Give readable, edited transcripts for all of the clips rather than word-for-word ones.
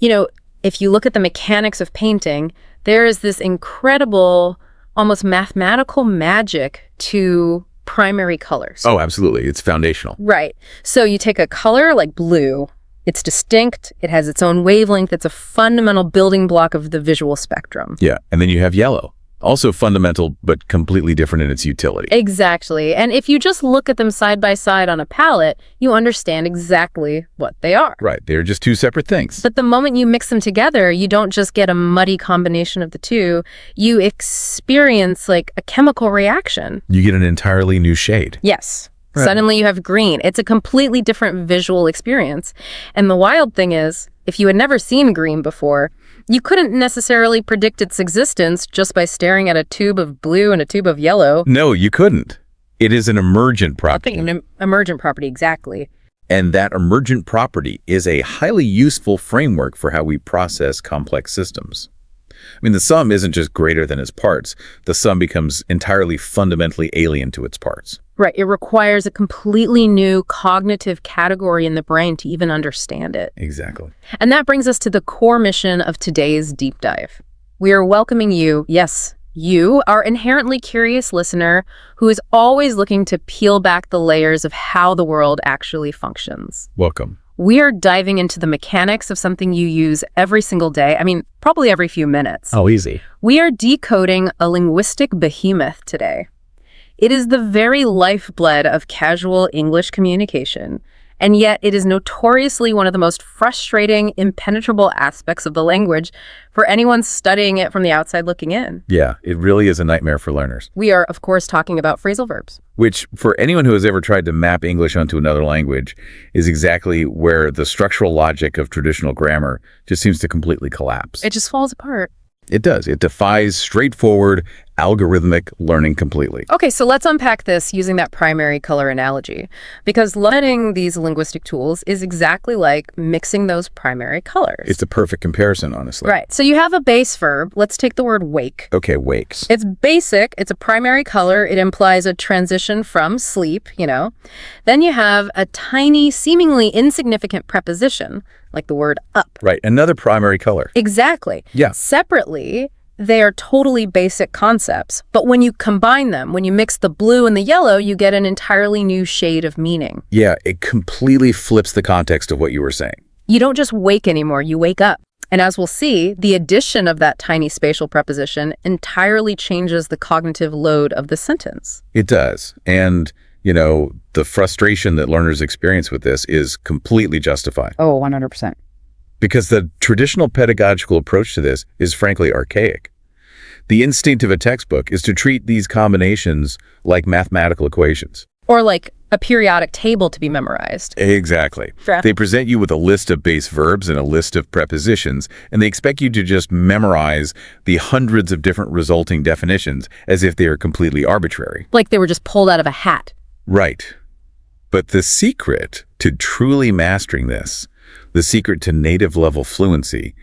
You know, if you look at the mechanics of painting, there is this incredible, almost mathematical magic to primary colors. Oh, absolutely. It's foundational. Right. So you take a color like blue, it's distinct, it has its own wavelength, it's a fundamental building block of the visual spectrum. Yeah. And then you have yellow. Also fundamental, but completely different in its utility. Exactly. And if you just look at them side by side on a palette, you understand exactly what they are. Right. They're just two separate things. But the moment you mix them together, you don't just get a muddy combination of the two. You experience like a chemical reaction. You get an entirely new shade. Yes. Right. Suddenly you have green. It's a completely different visual experience. And the wild thing is, if you had never seen green before, you couldn't necessarily predict its existence just by staring at a tube of blue and a tube of yellow. No, you couldn't. It is an emergent property. An emergent property, exactly. And that emergent property is a highly useful framework for how we process complex systems. I mean, the sum isn't just greater than its parts. The sum becomes entirely fundamentally alien to its parts. Right. It requires a completely new cognitive category in the brain to even understand it. Exactly. And that brings us to the core mission of today's deep dive. We are welcoming you, yes, you, our inherently curious listener who is always looking to peel back the layers of how the world actually functions. Welcome. We are diving into the mechanics of something you use every single day. I mean, probably every few minutes. Oh, easy. We are decoding a linguistic behemoth today. It is the very lifeblood of casual English communication, and yet it is notoriously one of the most frustrating, impenetrable aspects of the language for anyone studying it from the outside looking in. Yeah, it really is a nightmare for learners. We are, of course, talking about phrasal verbs. Which, for anyone who has ever tried to map English onto another language, is exactly where the structural logic of traditional grammar just seems to completely collapse. It just falls apart. It does. It defies straightforward, algorithmic learning completely. Okay, so let's unpack this using that primary color analogy, because learning these linguistic tools is exactly like mixing those primary colors. It's a perfect comparison, honestly. Right. So you have a base verb. Let's take the word wake. Okay, wakes. It's basic. It's a primary color. It implies a transition from sleep, you know. Then you have a tiny, seemingly insignificant preposition, like the word up. Right, another primary color. Exactly. Yeah. Separately, they are totally basic concepts, but when you combine them, when you mix the blue and the yellow, you get an entirely new shade of meaning. Yeah, it completely flips the context of what you were saying. You don't just wake anymore, you wake up. And as we'll see, the addition of that tiny spatial preposition entirely changes the cognitive load of the sentence. It does. And, you know, the frustration that learners experience with this is completely justified. Oh, 100%. Because the traditional pedagogical approach to this is frankly archaic. The instinct of a textbook is to treat these combinations like mathematical equations. Or like a periodic table to be memorized. Exactly. Sure. They present you with a list of base verbs and a list of prepositions, and they expect you to just memorize the hundreds of different resulting definitions as if they are completely arbitrary. Like they were just pulled out of a hat. Right. But the secret to truly mastering this, the secret to native level fluency,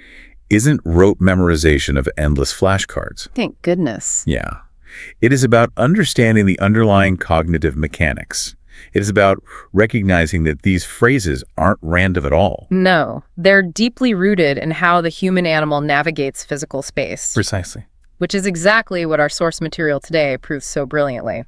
isn't rote memorization of endless flashcards. Thank goodness. Yeah. It is about understanding the underlying cognitive mechanics. It is about recognizing that these phrases aren't random at all. No, they're deeply rooted in how the human animal navigates physical space. Precisely. Which is exactly what our source material today proves so brilliantly.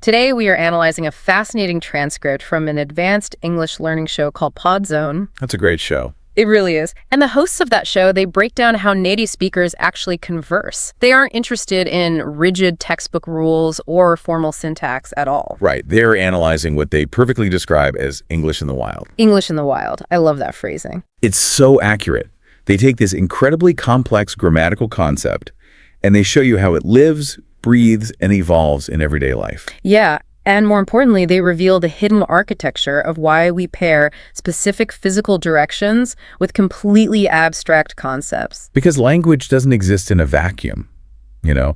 Today, we are analyzing a fascinating transcript from an advanced English learning show called Podzone. That's a great show. It really is. And the hosts of that show, they break down how native speakers actually converse. They aren't interested in rigid textbook rules or formal syntax at all. Right. They're analyzing what they perfectly describe as English in the wild. English in the wild. I love that phrasing. It's so accurate. They take this incredibly complex grammatical concept and they show you how it lives, breathes, and evolves in everyday life. Yeah. And more importantly, they reveal the hidden architecture of why we pair specific physical directions with completely abstract concepts. Because language doesn't exist in a vacuum, you know?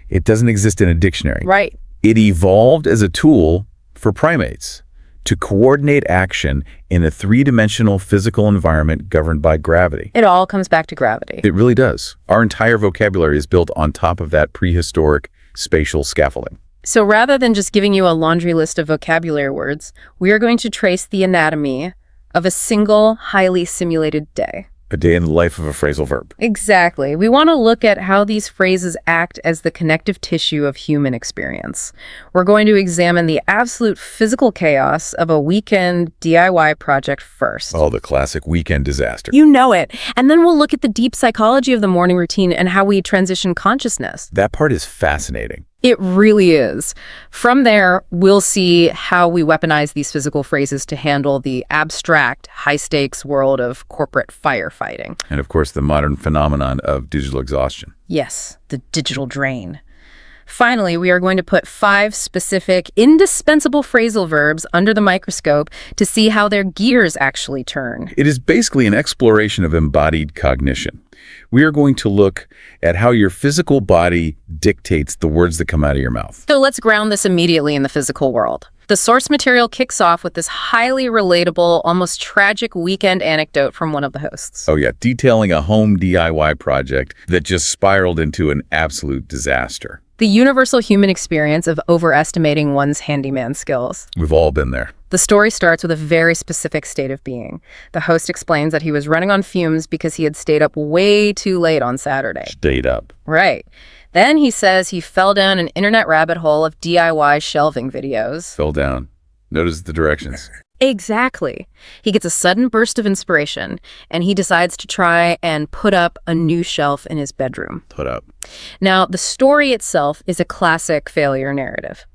It doesn't exist in a dictionary. Right. It evolved as a tool for primates to coordinate action in a three-dimensional physical environment governed by gravity. It all comes back to gravity. It really does. Our entire vocabulary is built on top of that prehistoric spatial scaffolding. So rather than just giving you a laundry list of vocabulary words, we are going to trace the anatomy of a single highly simulated day. A day in the life of a phrasal verb. Exactly. We want to look at how these phrases act as the connective tissue of human experience. We're going to examine the absolute physical chaos of a weekend DIY project first. Oh, the classic weekend disaster. You know it. And then we'll look at the deep psychology of the morning routine and how we transition consciousness. That part is fascinating. It really is. From there, we'll see how we weaponize these physical phrases to handle the abstract, high-stakes world of corporate firefighting. And of course, the modern phenomenon of digital exhaustion. Yes, the digital drain. Finally, we are going to put 5 specific, indispensable phrasal verbs under the microscope to see how their gears actually turn. It is basically an exploration of embodied cognition. We are going to look at how your physical body dictates the words that come out of your mouth. So let's ground this immediately in the physical world. The source material kicks off with this highly relatable, almost tragic weekend anecdote from one of the hosts. Oh yeah, detailing a home DIY project that just spiraled into an absolute disaster. The universal human experience of overestimating one's handyman skills. We've all been there. The story starts with a very specific state of being. The host explains that he was running on fumes because he had stayed up way too late on Saturday. Stayed up. Right. Then he says he fell down an internet rabbit hole of DIY shelving videos. Fell down. Notice the directions. Exactly. He gets a sudden burst of inspiration, and he decides to try and put up a new shelf in his bedroom. Put up. Now, the story itself is a classic failure narrative.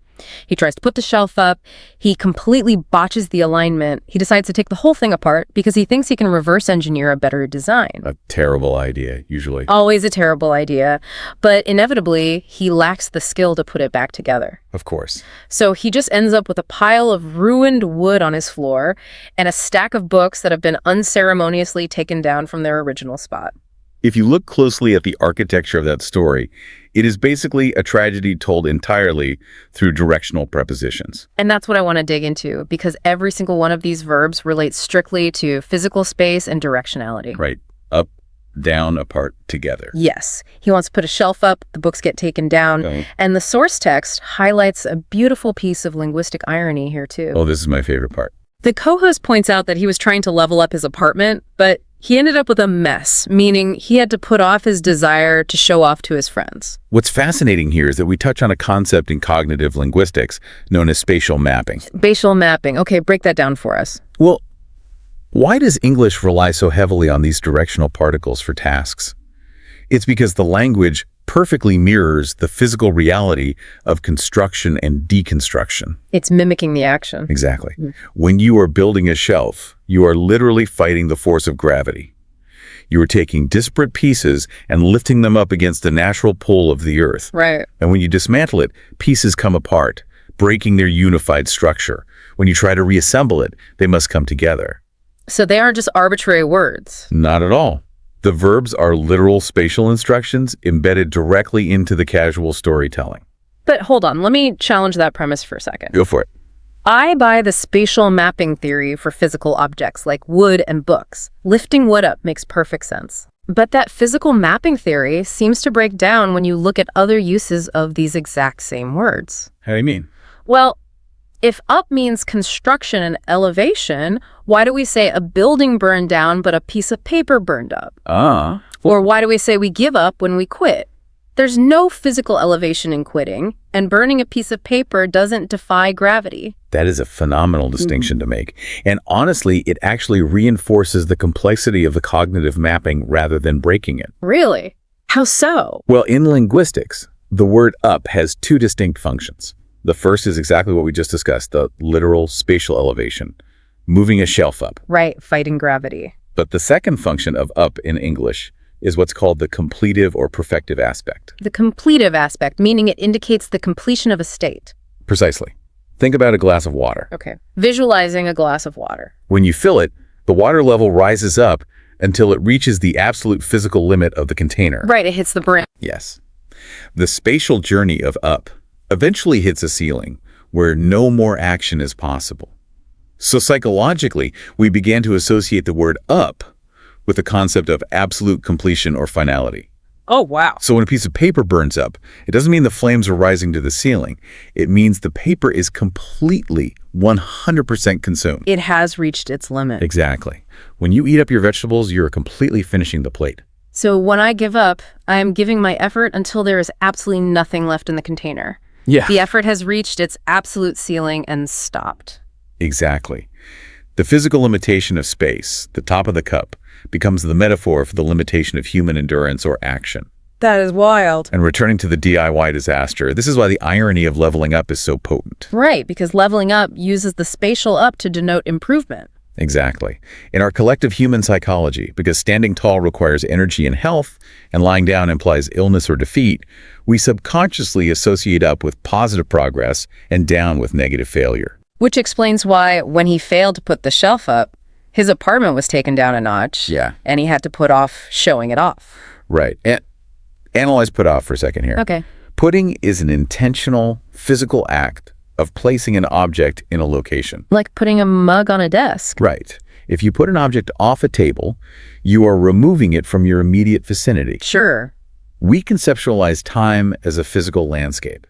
He tries to put the shelf up. He completely botches the alignment. He decides to take the whole thing apart because he thinks he can reverse engineer a better design. A terrible idea, usually. Always a terrible idea. But inevitably, he lacks the skill to put it back together. Of course. So he just ends up with a pile of ruined wood on his floor and a stack of books that have been unceremoniously taken down from their original spot. If you look closely at the architecture of that story, it is basically a tragedy told entirely through directional prepositions. And that's what I want to dig into, because every single one of these verbs relates strictly to physical space and directionality. Right. Up, down, apart, together. Yes. He wants to put a shelf up, the books get taken down, Okay. and the source text highlights a beautiful piece of linguistic irony here, too. Oh, this is my favorite part. The co-host points out that he was trying to level up his apartment, but he ended up with a mess, meaning he had to put off his desire to show off to his friends. What's fascinating here is that we touch on a concept in cognitive linguistics known as spatial mapping. Spatial mapping. Okay, break that down for us. Well, why does English rely so heavily on these directional particles for tasks? It's because the language perfectly mirrors the physical reality of construction and deconstruction. It's mimicking the action. Exactly. When you are building a shelf, you are literally fighting the force of gravity. You are taking disparate pieces and lifting them up against the natural pull of the earth. Right. And when you dismantle it, pieces come apart, breaking their unified structure. When you try to reassemble it, they must come together. So they aren't just arbitrary words. Not at all. The verbs are literal spatial instructions embedded directly into the casual storytelling. But hold on, let me challenge that premise for a second. Go for it. I buy the spatial mapping theory for physical objects like wood and books. Lifting wood up makes perfect sense. But that physical mapping theory seems to break down when you look at other uses of these exact same words. How do you mean? Well, if up means construction and elevation, why do we say a building burned down but a piece of paper burned up? Or why do we say we give up when we quit? There's no physical elevation in quitting, and burning a piece of paper doesn't defy gravity. That is a phenomenal distinction to make. And honestly, it actually reinforces the complexity of the cognitive mapping rather than breaking it. Really? How so? Well, in linguistics, the word up has 2 distinct functions. The first is exactly what we just discussed, the literal spatial elevation, moving a shelf up. Right, fighting gravity. But the second function of up in English is what's called the completive or perfective aspect. The completive aspect, meaning it indicates the completion of a state. Precisely. Think about a glass of water. Okay. Visualizing a glass of water. When you fill it, the water level rises up until it reaches the absolute physical limit of the container. Right, it hits the brim. Yes. The spatial journey of up eventually hits a ceiling where no more action is possible. So psychologically, we began to associate the word up with the concept of absolute completion or finality. Oh, wow. So when a piece of paper burns up, it doesn't mean the flames are rising to the ceiling. It means the paper is completely 100% consumed. It has reached its limit. Exactly. When you eat up your vegetables, you're completely finishing the plate. So when I give up, I am giving my effort until there is absolutely nothing left in the container. Yeah. The effort has reached its absolute ceiling and stopped. Exactly. The physical limitation of space, the top of the cup, becomes the metaphor for the limitation of human endurance or action. That is wild. And returning to the DIY disaster, this is why the irony of leveling up is so potent. Right, because leveling up uses the spatial up to denote improvement. Exactly. In our collective human psychology, because standing tall requires energy and health, and lying down implies illness or defeat, we subconsciously associate up with positive progress and down with negative failure. Which explains why, when he failed to put the shelf up, his apartment was taken down a notch. Yeah. And he had to put off showing it off. Right. And analyze put off for a second here. Okay. Putting is an intentional, physical act of placing an object in a location. Like putting a mug on a desk. Right. If you put an object off a table, you are removing it from your immediate vicinity. Sure. We conceptualize time as a physical landscape.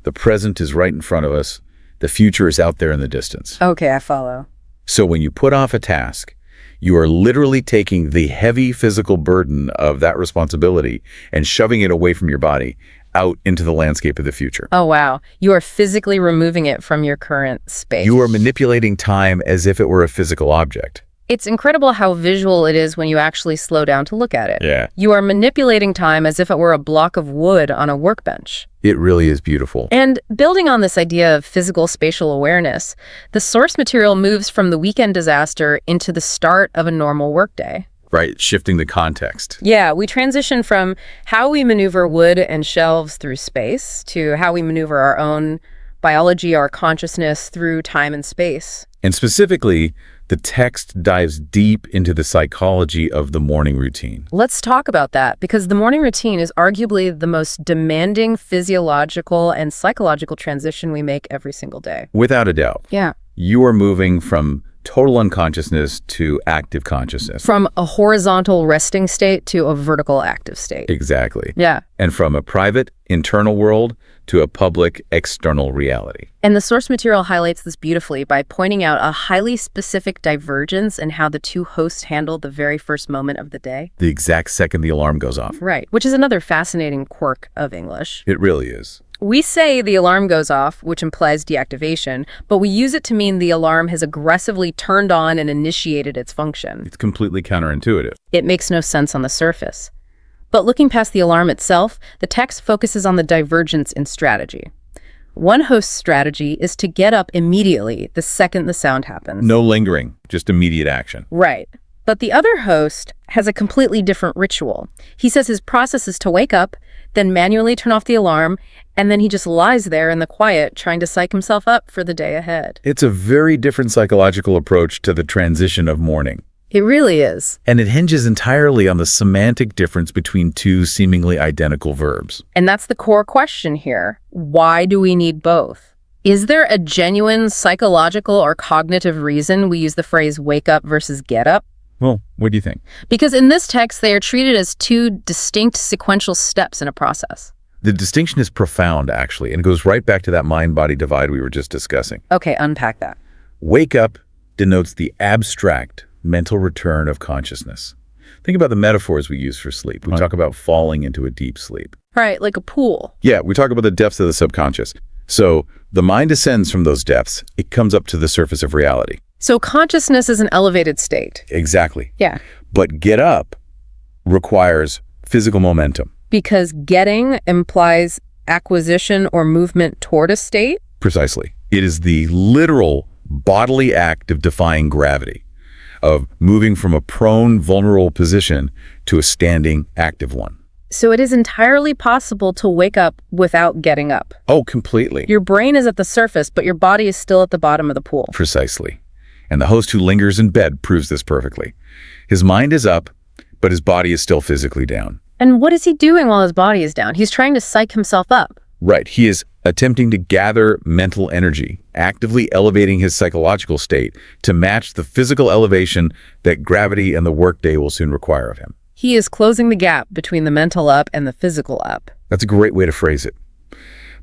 The present is right in front of us. The future is out there in the distance. Okay, I follow. So when you put off a task, you are literally taking the heavy physical burden of that responsibility and shoving it away from your body out into the landscape of the future. Oh, wow. You are physically removing it from your current space. You are manipulating time as if it were a physical object. It's incredible how visual it is when you actually slow down to look at it. Yeah. You are manipulating time as if it were a block of wood on a workbench. It really is beautiful. And building on this idea of physical spatial awareness, the source material moves from the weekend disaster into the start of a normal workday. Right, shifting the context. Yeah, we transition from how we maneuver wood and shelves through space to how we maneuver our own biology, our consciousness through time and space. And specifically, the text dives deep into the psychology of the morning routine. Let's talk about that, because the morning routine is arguably the most demanding physiological and psychological transition we make every single day. Without a doubt. Yeah. You are moving from total unconsciousness to active consciousness. From a horizontal resting state to a vertical active state. Exactly. Yeah. And from a private, internal world to a public, external reality. And the source material highlights this beautifully by pointing out a highly specific divergence in how the two hosts handle the very first moment of the day. The exact second the alarm goes off. Right, which is another fascinating quirk of English. It really is. We say the alarm goes off, which implies deactivation, but we use it to mean the alarm has aggressively turned on and initiated its function. It's completely counterintuitive. It makes no sense on the surface. But looking past the alarm itself, the text focuses on the divergence in strategy. One host's strategy is to get up immediately the second the sound happens. No lingering, just immediate action. Right. But the other host has a completely different ritual. He says his process is to wake up, then manually turn off the alarm, and then he just lies there in the quiet trying to psych himself up for the day ahead. It's a very different psychological approach to the transition of morning. It really is. And it hinges entirely on the semantic difference between two seemingly identical verbs. And that's the core question here. Why do we need both? Is there a genuine psychological or cognitive reason we use the phrase wake up versus get up? Well, what do you think? Because in this text, they are treated as two distinct sequential steps in a process. The distinction is profound, actually, and goes right back to that mind-body divide we were just discussing. Okay, unpack that. Wake up denotes the abstract mental return of consciousness. Think about the metaphors we use for sleep. We talk about falling into a deep sleep. Right, like a pool. Yeah, we talk about the depths of the subconscious. So the mind descends from those depths. It comes up to the surface of reality. So consciousness is an elevated state. Exactly. Yeah. But get up requires physical momentum. Because getting implies acquisition or movement toward a state? Precisely. It is the literal bodily act of defying gravity, of moving from a prone, vulnerable position to a standing, active one. So it is entirely possible to wake up without getting up. Oh, completely. Your brain is at the surface, but your body is still at the bottom of the pool. Precisely. And the host who lingers in bed proves this perfectly. His mind is up, but his body is still physically down. And what is he doing while his body is down? He's trying to psych himself up. Right. He is attempting to gather mental energy, actively elevating his psychological state to match the physical elevation that gravity and the workday will soon require of him. He is closing the gap between the mental up and the physical up. That's a great way to phrase it.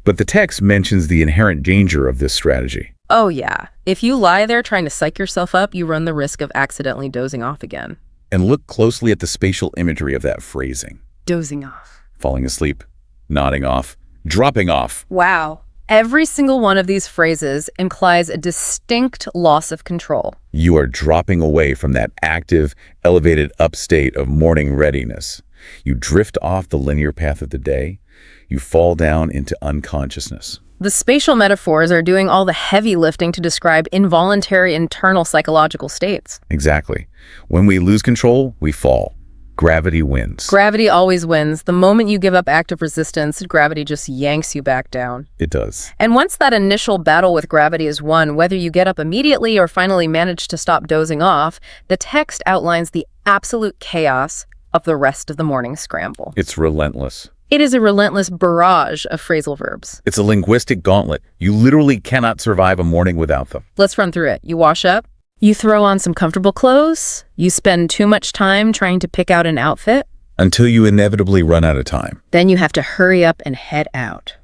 But the text mentions the inherent danger of this strategy. Oh yeah, if you lie there trying to psych yourself up, you run the risk of accidentally dozing off again. And look closely at the spatial imagery of that phrasing. Dozing off. Falling asleep, nodding off, dropping off. Wow. Every single one of these phrases implies a distinct loss of control. You are dropping away from that active, elevated up state of morning readiness. You drift off the linear path of the day. You fall down into unconsciousness. The spatial metaphors are doing all the heavy lifting to describe involuntary internal psychological states. Exactly. When we lose control, we fall. Gravity wins. Gravity always wins. The moment you give up active resistance, gravity just yanks you back down. It does. And once that initial battle with gravity is won, whether you get up immediately or finally manage to stop dozing off, the text outlines the absolute chaos of the rest of the morning scramble. It's relentless. It is a relentless barrage of phrasal verbs. It's a linguistic gauntlet. You literally cannot survive a morning without them. Let's run through it. You wash up. You throw on some comfortable clothes. You spend too much time trying to pick out an outfit. Until you inevitably run out of time. Then you have to hurry up and head out.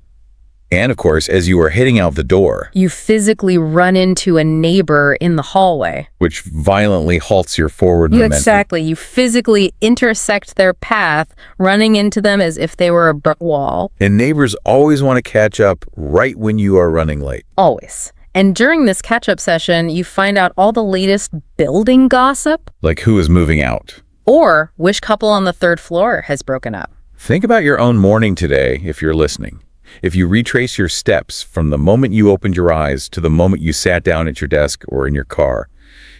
And of course, as you are heading out the door, you physically run into a neighbor in the hallway, which violently halts your forward momentum. Exactly. You physically intersect their path, running into them as if they were a brick wall. And neighbors always want to catch up right when you are running late. Always. And during this catch-up session, you find out all the latest building gossip. Like who is moving out. Or which couple on the third floor has broken up. Think about your own morning today if you're listening. If you retrace your steps from the moment you opened your eyes to the moment you sat down at your desk or in your car,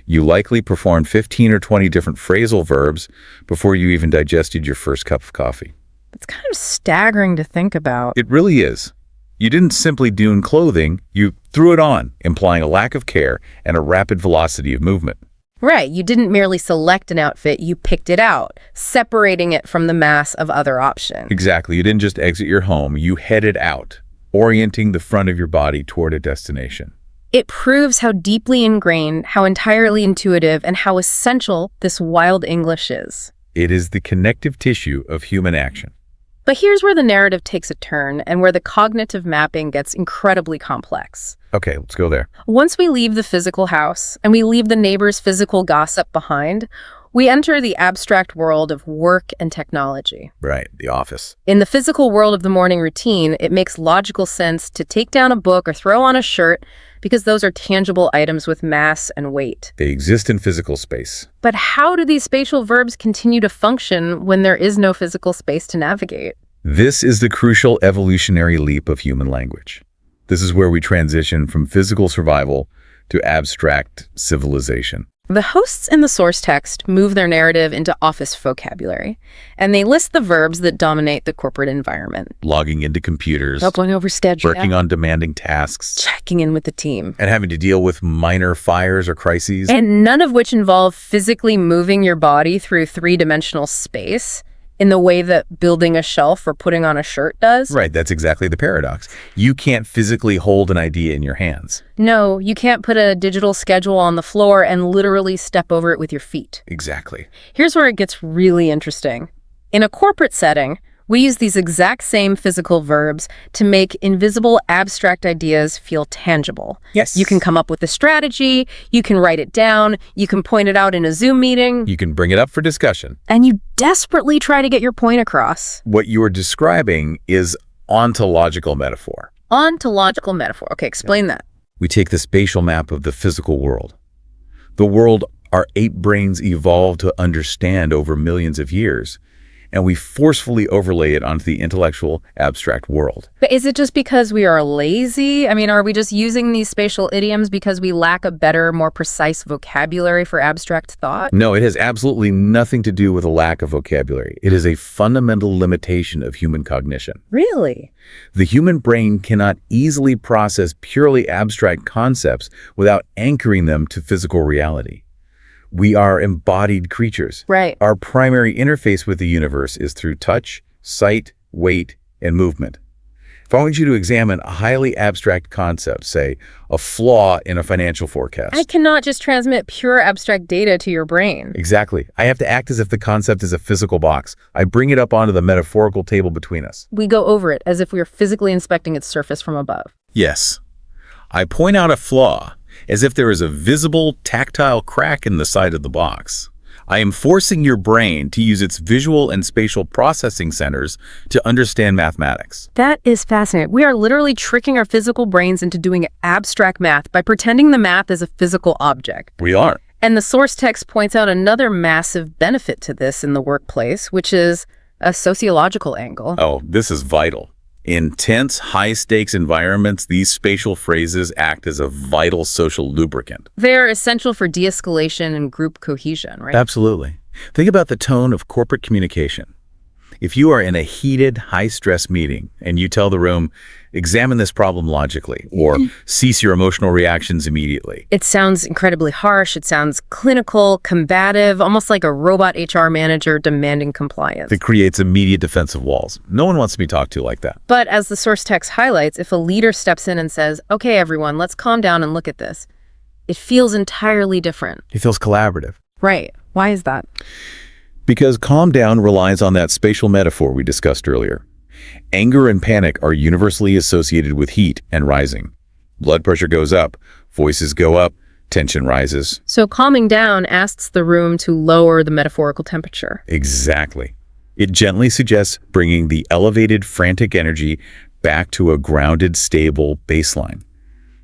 you likely performed 15 or 20 different phrasal verbs before you even digested your first cup of coffee. It's kind of staggering to think about. It really is. You didn't simply dune clothing, you threw it on, implying a lack of care and a rapid velocity of movement. Right, you didn't merely select an outfit, you picked it out, separating it from the mass of other options. Exactly, you didn't just exit your home, you headed out, orienting the front of your body toward a destination. It proves how deeply ingrained, how entirely intuitive, and how essential this wild English is. It is the connective tissue of human action. But here's where the narrative takes a turn and where the cognitive mapping gets incredibly complex. Okay, let's go there. Once we leave the physical house and we leave the neighbor's physical gossip behind, we enter the abstract world of work and technology. Right, the office. In the physical world of the morning routine, it makes logical sense to take down a book or throw on a shirt because those are tangible items with mass and weight. They exist in physical space. But how do these spatial verbs continue to function when there is no physical space to navigate? This is the crucial evolutionary leap of human language. This is where we transition from physical survival to abstract civilization. The hosts in the source text move their narrative into office vocabulary, and they list the verbs that dominate the corporate environment. Logging into computers, Going over schedule, working on demanding tasks, checking in with the team, and having to deal with minor fires or crises. And none of which involve physically moving your body through three-dimensional space in the way that building a shelf or putting on a shirt does. Right, that's exactly the paradox. You can't physically hold an idea in your hands. No, you can't put a digital schedule on the floor and literally step over it with your feet. Exactly. Here's where it gets really interesting. In a corporate setting, we use these exact same physical verbs to make invisible abstract ideas feel tangible. Yes. You can come up with a strategy, you can write it down, you can point it out in a Zoom meeting. You can bring it up for discussion. And you desperately try to get your point across. What you are describing is ontological metaphor. Ontological metaphor. Okay, explain that. We take the spatial map of the physical world. The world our ape brains evolved to understand over millions of years. And we forcefully overlay it onto the intellectual, abstract world. But is it just because we are lazy? I mean, are we just using these spatial idioms because we lack a better, more precise vocabulary for abstract thought? No, it has absolutely nothing to do with a lack of vocabulary. It is a fundamental limitation of human cognition. Really? The human brain cannot easily process purely abstract concepts without anchoring them to physical reality. We are embodied creatures. Right. Our primary interface with the universe is through touch, sight, weight, and movement. If I want you to examine a highly abstract concept, say a flaw in a financial forecast. I cannot just transmit pure abstract data to your brain. Exactly. I have to act as if the concept is a physical box. I bring it up onto the metaphorical table between us. We go over it as if we are physically inspecting its surface from above. Yes. I point out a flaw, as if there is a visible, tactile crack in the side of the box. I am forcing your brain to use its visual and spatial processing centers to understand mathematics. That is fascinating. We are literally tricking our physical brains into doing abstract math by pretending the math is a physical object. We are. And the source text points out another massive benefit to this in the workplace, which is a sociological angle. Oh, this is vital. In tense, high-stakes environments, these spatial phrases act as a vital social lubricant. They're essential for de-escalation and group cohesion, right? Absolutely. Think about the tone of corporate communication. If you are in a heated, high-stress meeting and you tell the room, examine this problem logically, or cease your emotional reactions immediately. It sounds incredibly harsh. It sounds clinical, combative, almost like a robot HR manager demanding compliance. It creates immediate defensive walls. No one wants to be talked to like that. But as the source text highlights, if a leader steps in and says, okay, everyone, let's calm down and look at this, it feels entirely different. It feels collaborative. Right. Why is that? Because calm down relies on that spatial metaphor we discussed earlier. Anger and panic are universally associated with heat and rising. Blood pressure goes up, voices go up, tension rises. So calming down asks the room to lower the metaphorical temperature. Exactly. It gently suggests bringing the elevated, frantic energy back to a grounded, stable baseline.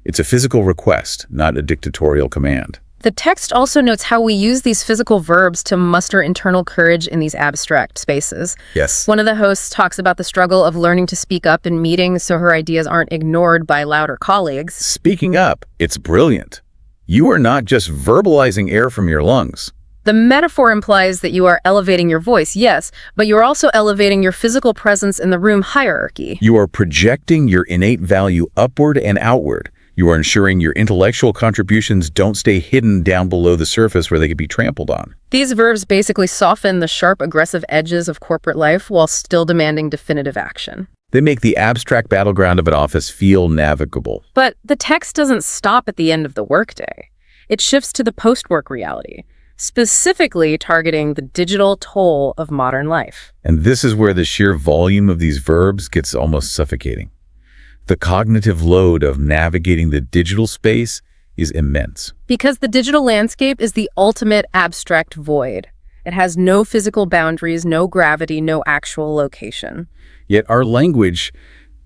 It's a physical request, not a dictatorial command. The text also notes how we use these physical verbs to muster internal courage in these abstract spaces. Yes. One of the hosts talks about the struggle of learning to speak up in meetings so her ideas aren't ignored by louder colleagues. Speaking up, it's brilliant. You are not just verbalizing air from your lungs. The metaphor implies that you are elevating your voice, yes, but you're also elevating your physical presence in the room hierarchy. You are projecting your innate value upward and outward. You are ensuring your intellectual contributions don't stay hidden down below the surface where they could be trampled on. These verbs basically soften the sharp, aggressive edges of corporate life while still demanding definitive action. They make the abstract battleground of an office feel navigable. But the text doesn't stop at the end of the workday. It shifts to the post-work reality, specifically targeting the digital toll of modern life. And this is where the sheer volume of these verbs gets almost suffocating. The cognitive load of navigating the digital space is immense. Because the digital landscape is the ultimate abstract void. It has no physical boundaries, no gravity, no actual location. Yet our language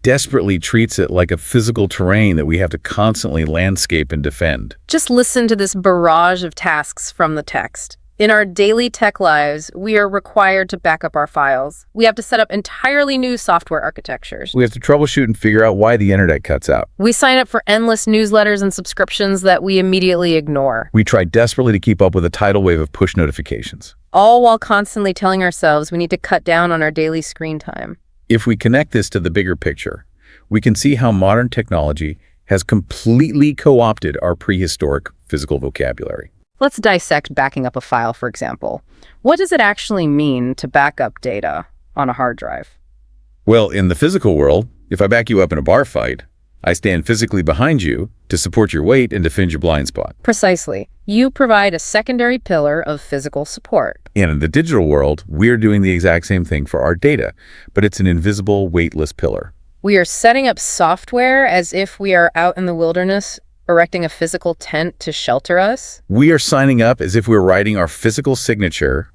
desperately treats it like a physical terrain that we have to constantly landscape and defend. Just listen to this barrage of tasks from the text. In our daily tech lives, we are required to back up our files. We have to set up entirely new software architectures. We have to troubleshoot and figure out why the internet cuts out. We sign up for endless newsletters and subscriptions that we immediately ignore. We try desperately to keep up with a tidal wave of push notifications. All while constantly telling ourselves we need to cut down on our daily screen time. If we connect this to the bigger picture, we can see how modern technology has completely co-opted our prehistoric physical vocabulary. Let's dissect backing up a file, for example. What does it actually mean to back up data on a hard drive? Well, in the physical world, if I back you up in a bar fight, I stand physically behind you to support your weight and defend your blind spot. Precisely. You provide a secondary pillar of physical support. And in the digital world, we're doing the exact same thing for our data, but it's an invisible, weightless pillar. We are setting up software as if we are out in the wilderness, erecting a physical tent to shelter us. We are signing up as if we're writing our physical signature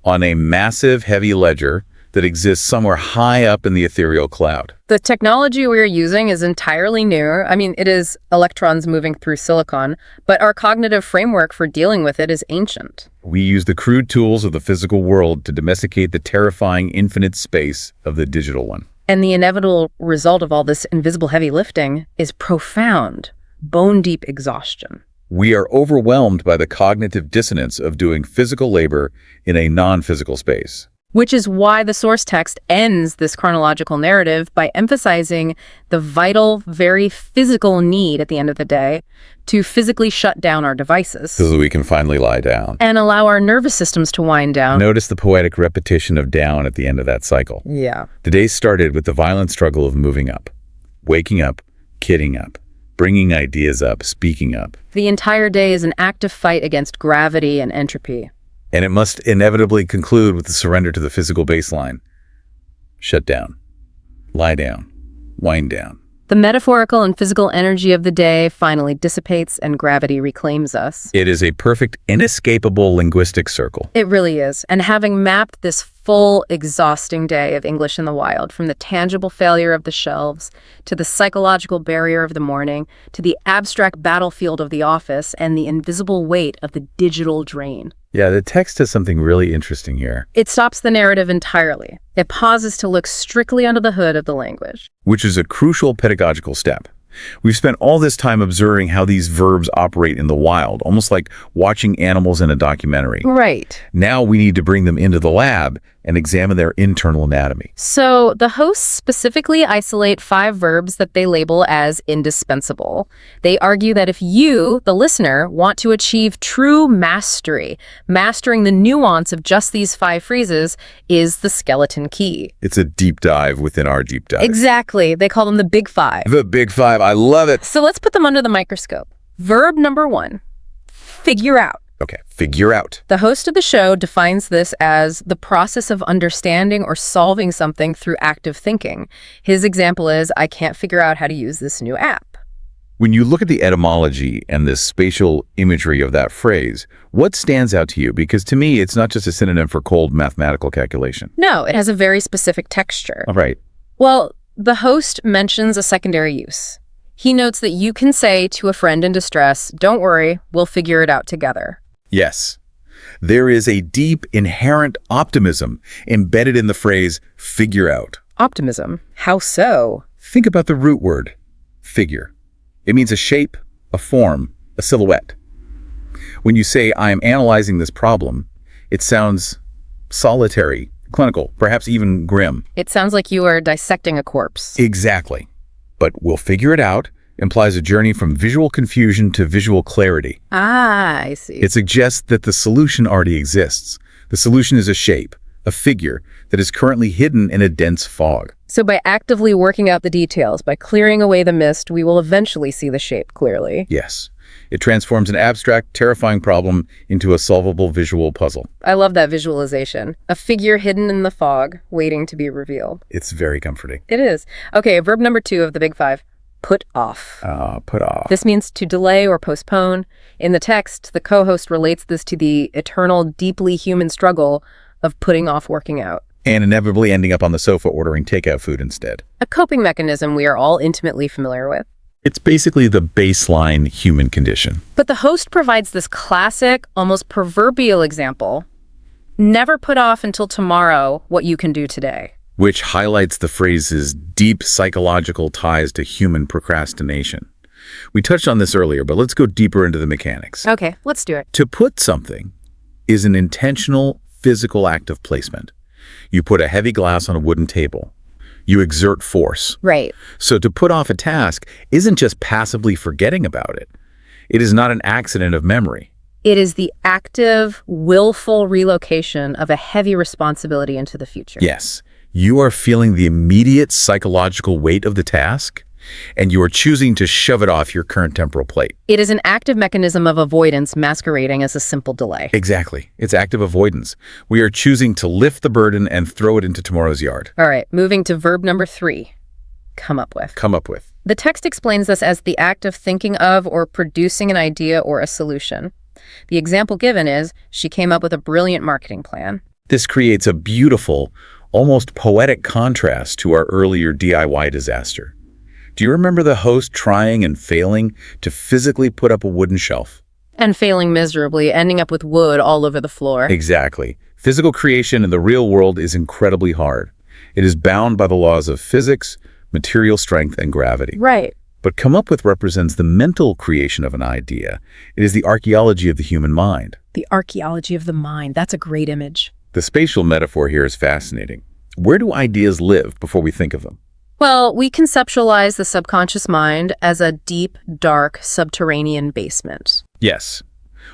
on a massive, heavy ledger that exists somewhere high up in the ethereal cloud. The technology we are using is entirely new. It is electrons moving through silicon, but our cognitive framework for dealing with it is ancient. We use the crude tools of the physical world to domesticate the terrifying infinite space of the digital one. And the inevitable result of all this invisible heavy lifting is profound, bone-deep exhaustion. We are overwhelmed by the cognitive dissonance of doing physical labor in a non-physical space. Which is why the source text ends this chronological narrative by emphasizing the vital, very physical need at the end of the day to physically shut down our devices. So that we can finally lie down. And allow our nervous systems to wind down. Notice the poetic repetition of down at the end of that cycle. Yeah. The day started with the violent struggle of moving up, waking up, kidding up, bringing ideas up, speaking up. The entire day is an active fight against gravity and entropy. And it must inevitably conclude with the surrender to the physical baseline. Shut down. Lie down. Wind down. The metaphorical and physical energy of the day finally dissipates and gravity reclaims us. It is a perfect, inescapable linguistic circle. It really is. And having mapped this full, exhausting day of English in the wild, from the tangible failure of the shelves, to the psychological barrier of the morning, to the abstract battlefield of the office, and the invisible weight of the digital drain. Yeah, the text has something really interesting here. It stops the narrative entirely. It pauses to look strictly under the hood of the language. Which is a crucial pedagogical step. We've spent all this time observing how these verbs operate in the wild, almost like watching animals in a documentary. Right. Now we need to bring them into the lab and examine their internal anatomy. So the hosts specifically isolate 5 verbs that they label as indispensable. They argue that if you, the listener, want to achieve true mastery, mastering the nuance of just these 5 phrases is the skeleton key. It's a deep dive within our deep dive. Exactly. They call them the Big 5. The Big 5. I love it. So let's put them under the microscope. Verb number 1, figure out. Okay, figure out. The host of the show defines this as the process of understanding or solving something through active thinking. His example is, I can't figure out how to use this new app. When you look at the etymology and the spatial imagery of that phrase, what stands out to you? Because to me, it's not just a synonym for cold mathematical calculation. No, it has a very specific texture. All right. Well, the host mentions a secondary use. He notes that you can say to a friend in distress, don't worry, we'll figure it out together. Yes. There is a deep, inherent optimism embedded in the phrase, figure out. Optimism? How so? Think about the root word, figure. It means a shape, a form, a silhouette. When you say, I am analyzing this problem, it sounds solitary, clinical, perhaps even grim. It sounds like you are dissecting a corpse. Exactly. But we'll figure it out implies a journey from visual confusion to visual clarity. Ah, I see. It suggests that the solution already exists. The solution is a shape, a figure, that is currently hidden in a dense fog. So by actively working out the details, by clearing away the mist, we will eventually see the shape clearly. Yes. It transforms an abstract, terrifying problem into a solvable visual puzzle. I love that visualization. A figure hidden in the fog, waiting to be revealed. It's very comforting. It is. Okay, verb number 2 of the Big 5. Put off. Put off. This means to delay or postpone. In the text, the co-host relates this to the eternal, deeply human struggle of putting off working out. And inevitably ending up on the sofa ordering takeout food instead. A coping mechanism we are all intimately familiar with. It's basically the baseline human condition. But the host provides this classic, almost proverbial example. Never put off until tomorrow what you can do today. Which highlights the phrase's deep psychological ties to human procrastination. We touched on this earlier, but let's go deeper into the mechanics. Okay, let's do it. To put something is an intentional physical act of placement. You put a heavy glass on a wooden table. You exert force. Right. So to put off a task isn't just passively forgetting about it. It is not an accident of memory. It is the active, willful relocation of a heavy responsibility into the future. Yes. You are feeling the immediate psychological weight of the task, and you are choosing to shove it off your current temporal plate. It is an active mechanism of avoidance masquerading as a simple delay. Exactly. It's active avoidance. We are choosing to lift the burden and throw it into tomorrow's yard. All right, moving to verb number 3. Come up with. Come up with. The text explains this as the act of thinking of or producing an idea or a solution. The example given is, she came up with a brilliant marketing plan. This creates a beautiful, almost poetic contrast to our earlier DIY disaster. Do you remember the host trying and failing to physically put up a wooden shelf? And failing miserably, ending up with wood all over the floor. Exactly. Physical creation in the real world is incredibly hard. It is bound by the laws of physics, material strength, and gravity. Right. But come up with represents the mental creation of an idea. It is the archaeology of the human mind. The archaeology of the mind. That's a great image. The spatial metaphor here is fascinating. Where do ideas live before we think of them? Well, we conceptualize the subconscious mind as a deep, dark, subterranean basement. Yes.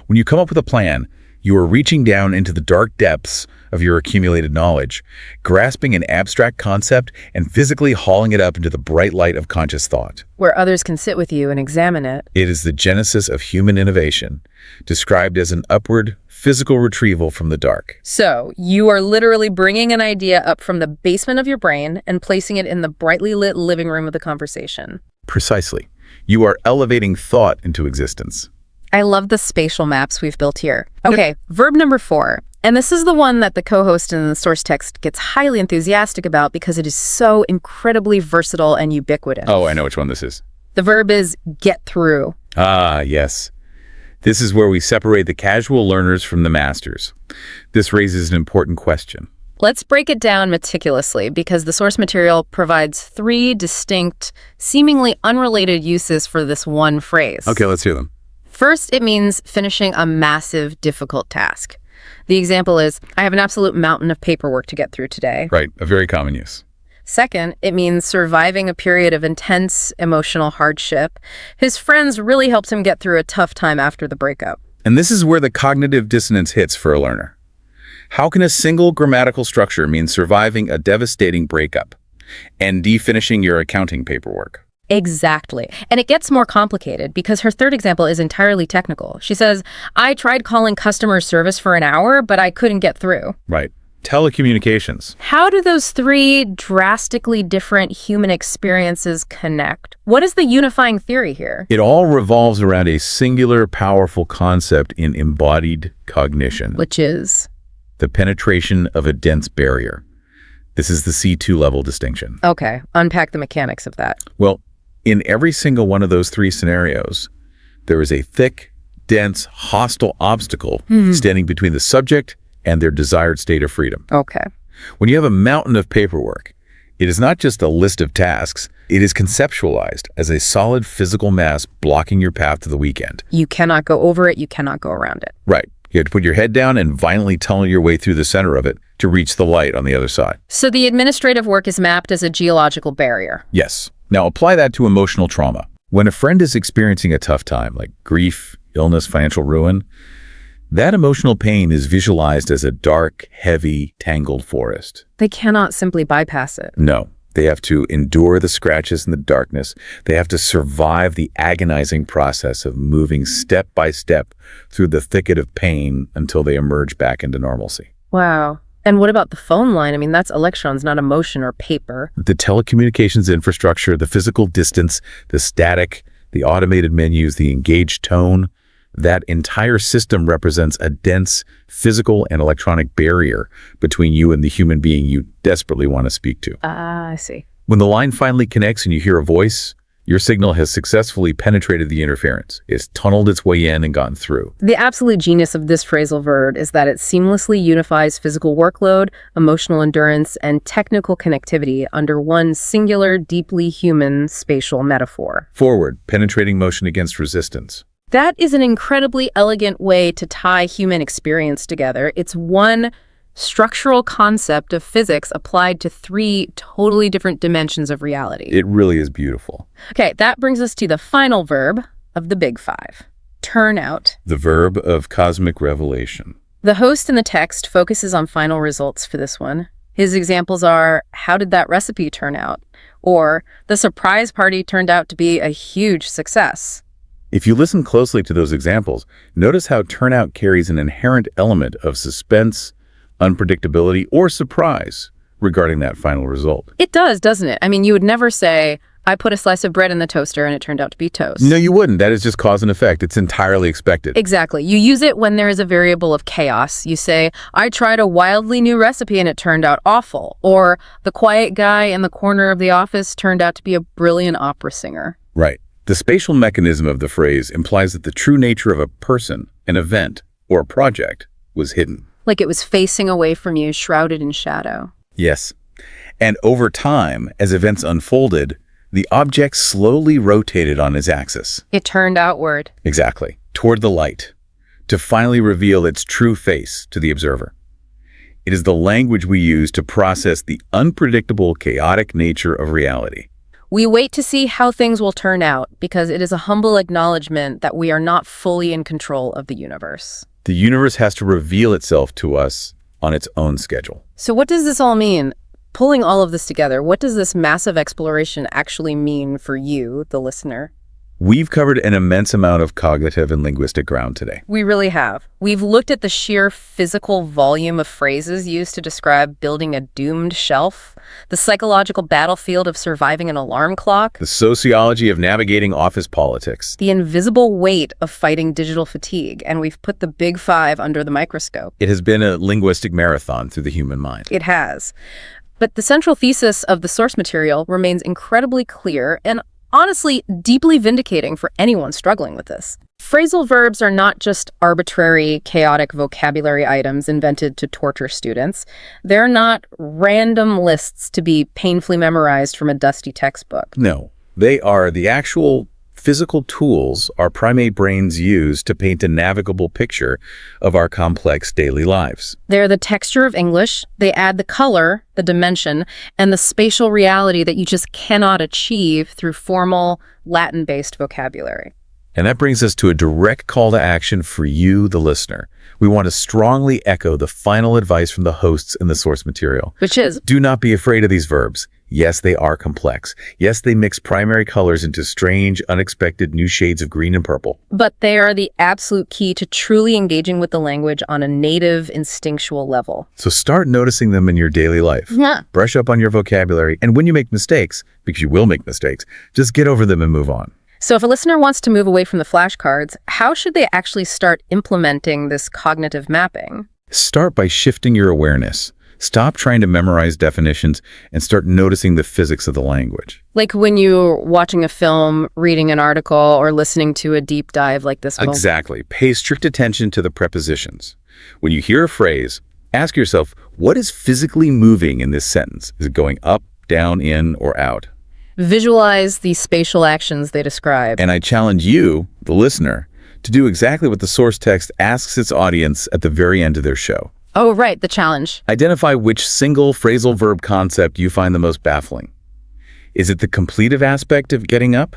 When you come up with a plan, you are reaching down into the dark depths of your accumulated knowledge, grasping an abstract concept and physically hauling it up into the bright light of conscious thought. Where others can sit with you and examine it. It is the genesis of human innovation, described as an upward, physical retrieval from the dark. So, you are literally bringing an idea up from the basement of your brain and placing it in the brightly lit living room of the conversation. Precisely. You are elevating thought into existence. I love the spatial maps we've built here. Okay, verb number 4. And this is the one that the co-host in the source text gets highly enthusiastic about because it is so incredibly versatile and ubiquitous. Oh, I know which one this is. The verb is get through. Ah, yes. This is where we separate the casual learners from the masters. This raises an important question. Let's break it down meticulously because the source material provides 3 distinct, seemingly unrelated uses for this one phrase. Okay, let's hear them. First, it means finishing a massive, difficult task. The example is, I have an absolute mountain of paperwork to get through today. Right, a very common use. Second, it means surviving a period of intense emotional hardship. His friends really helped him get through a tough time after the breakup. And this is where the cognitive dissonance hits for a learner. How can a single grammatical structure mean surviving a devastating breakup and definishing your accounting paperwork? Exactly. And it gets more complicated because her third example is entirely technical. She says, I tried calling customer service for an hour, but I couldn't get through. Right. Telecommunications. How do those 3 drastically different human experiences connect? What is the unifying theory here? It all revolves around a singular, powerful concept in embodied cognition. Which is? The penetration of a dense barrier. This is the C2 level distinction. Okay, unpack the mechanics of that. Well, in every single one of those 3 scenarios, there is a thick, dense, hostile obstacle standing between the subject and their desired state of freedom. Okay. When you have a mountain of paperwork, it is not just a list of tasks, it is conceptualized as a solid physical mass blocking your path to the weekend. You cannot go over it, you cannot go around it. Right. You have to put your head down and violently tunnel your way through the center of it to reach the light on the other side. So the administrative work is mapped as a geological barrier. Yes. Now apply that to emotional trauma. When a friend is experiencing a tough time, like grief, illness, financial ruin, that emotional pain is visualized as a dark, heavy, tangled forest. They cannot simply bypass it. No. They have to endure the scratches and the darkness. They have to survive the agonizing process of moving step by step through the thicket of pain until they emerge back into normalcy. Wow. And what about the phone line? I mean, that's electrons, not emotion or paper. The telecommunications infrastructure, the physical distance, the static, the automated menus, the engaged tone, that entire system represents a dense physical and electronic barrier between you and the human being you desperately want to speak to. I see. When the line finally connects and you hear a voice, your signal has successfully penetrated the interference. It's tunneled its way in and gotten through. The absolute genius of this phrasal verb is that it seamlessly unifies physical workload, emotional endurance, and technical connectivity under one singular, deeply human spatial metaphor. Forward, penetrating motion against resistance. That is an incredibly elegant way to tie human experience together. It's one structural concept of physics applied to 3 totally different dimensions of reality. It really is beautiful. Okay, that brings us to the final verb of the Big 5, turn out. The verb of cosmic revelation. The host in the text focuses on final results for this one. His examples are, how did that recipe turn out? Or, the surprise party turned out to be a huge success. If you listen closely to those examples, notice how turnout carries an inherent element of suspense, unpredictability, or surprise regarding that final result. It does, doesn't it? I mean, you would never say, I put a slice of bread in the toaster and it turned out to be toast. No, you wouldn't. That is just cause and effect. It's entirely expected. Exactly. You use it when there is a variable of chaos. You say, I tried a wildly new recipe and it turned out awful. Or, the quiet guy in the corner of the office turned out to be a brilliant opera singer. Right. The spatial mechanism of the phrase implies that the true nature of a person, an event, or a project was hidden. Like it was facing away from you, shrouded in shadow. Yes. And over time, as events unfolded, the object slowly rotated on its axis. It turned outward. Exactly. Toward the light, to finally reveal its true face to the observer. It is the language we use to process the unpredictable, chaotic nature of reality. We wait to see how things will turn out because it is a humble acknowledgement that we are not fully in control of the universe. The universe has to reveal itself to us on its own schedule. So what does this all mean? Pulling all of this together, what does this massive exploration actually mean for you, the listener? We've covered an immense amount of cognitive and linguistic ground today. We really have. We've looked at the sheer physical volume of phrases used to describe building a doomed shelf, the psychological battlefield of surviving an alarm clock, The sociology of navigating office politics. the invisible weight of fighting digital fatigue, and we've put the big five under the microscope. It has been a linguistic marathon through the human mind. It has. But the central thesis of the source material remains incredibly clear and honestly deeply vindicating for anyone struggling with this. Phrasal verbs are not just arbitrary, chaotic vocabulary items invented to torture students. They're not random lists to be painfully memorized from a dusty textbook. No, they are the actual physical tools our primate brains use to paint a navigable picture of our complex daily lives. They're the texture of English. They add the color, the dimension, and the spatial reality that you just cannot achieve through formal, Latin-based vocabulary. And that brings us to a direct call to action for you, the listener. We want to strongly echo the final advice from the hosts in the source material. Which is, Do not be afraid of these verbs. Yes, they are complex. Yes, they mix primary colors into strange, unexpected new shades of green and purple. but they are the absolute key to truly engaging with the language on a native, instinctual level. So start noticing them in your daily life. Yeah. Brush up on your vocabulary, and when you make mistakes, because you will make mistakes, just get over them and move on. So if a listener wants to move away from the flashcards, how should they actually start implementing this cognitive mapping? Start by shifting your awareness. Stop trying to memorize definitions and start noticing the physics of the language. Like when you're watching a film, reading an article, or listening to a deep dive like this one. Exactly. Pay strict attention to the prepositions. When you hear a phrase, ask yourself, what is physically moving in this sentence? Is it going up, down, in, or out? Visualize the spatial actions they describe. And I challenge you, the listener, to do exactly what the source text asks its audience at the very end of their show. Oh, right, the challenge. Identify which single phrasal verb concept you find the most baffling. Is it the completive aspect of getting up?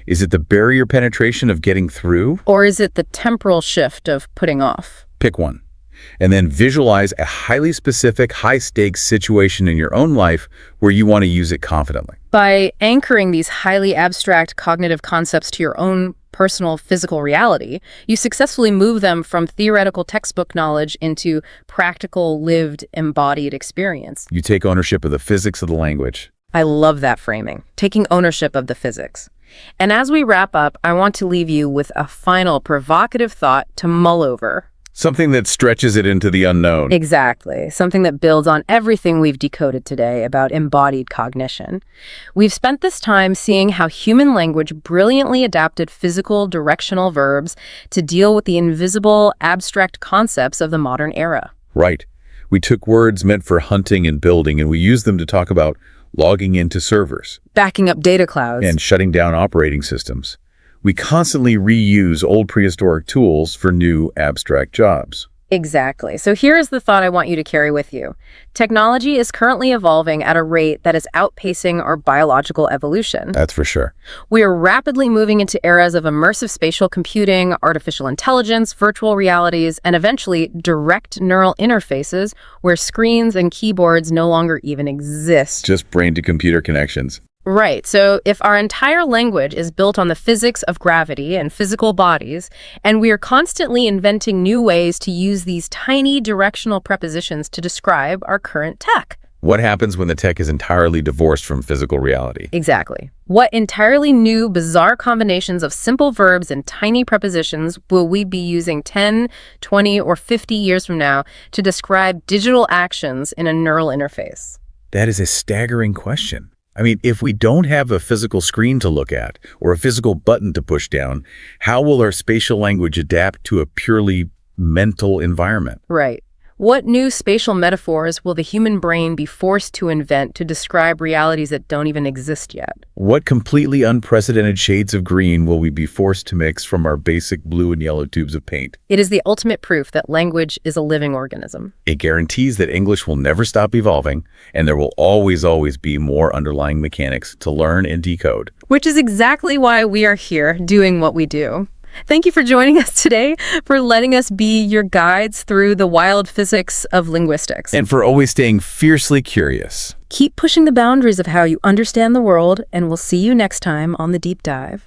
Is it the barrier penetration of getting through? Or is it the temporal shift of putting off? Pick one. And then visualize a highly specific, high-stakes situation in your own life where you want to use it confidently. By anchoring these highly abstract cognitive concepts to your own personal physical reality, you successfully move them from theoretical textbook knowledge into practical, lived, embodied experience. You take ownership of the physics of the language. I love that framing, taking ownership of the physics. And as we wrap up, I want to leave you with a final provocative thought to mull over. Something that stretches it into the unknown. Exactly. Something that builds on everything we've decoded today about embodied cognition. We've spent this time seeing how human language brilliantly adapted physical directional verbs to deal with the invisible, abstract concepts of the modern era. Right. We took words meant for hunting and building, and we used them to talk about logging into servers, Backing up data clouds. and shutting down operating systems. We constantly reuse old prehistoric tools for new abstract jobs. Exactly. So here is the thought I want you to carry with you. Technology is currently evolving at a rate that is outpacing our biological evolution. That's for sure. We are rapidly moving into eras of immersive spatial computing, artificial intelligence, virtual realities, and eventually direct neural interfaces where screens and keyboards no longer even exist. Just brain-to-computer connections. Right. So if our entire language is built on the physics of gravity and physical bodies, and we are constantly inventing new ways to use these tiny directional prepositions to describe our current tech. What happens when the tech is entirely divorced from physical reality? Exactly. What entirely new, bizarre combinations of simple verbs and tiny prepositions will we be using 10, 20, or 50 years from now to describe digital actions in a neural interface? That is a staggering question. I mean, if we don't have a physical screen to look at or a physical button to push down, how will our spatial language adapt to a purely mental environment? Right. What new spatial metaphors will the human brain be forced to invent to describe realities that don't even exist yet? What completely unprecedented shades of green will we be forced to mix from our basic blue and yellow tubes of paint? It is the ultimate proof that language is a living organism. It guarantees that English will never stop evolving, and there will always be more underlying mechanics to learn and decode. Which is exactly why we are here doing what we do. Thank you for joining us today, for letting us be your guides through the wild physics of linguistics. And for always staying fiercely curious. Keep pushing the boundaries of how you understand the world, and we'll see you next time on The Deep Dive.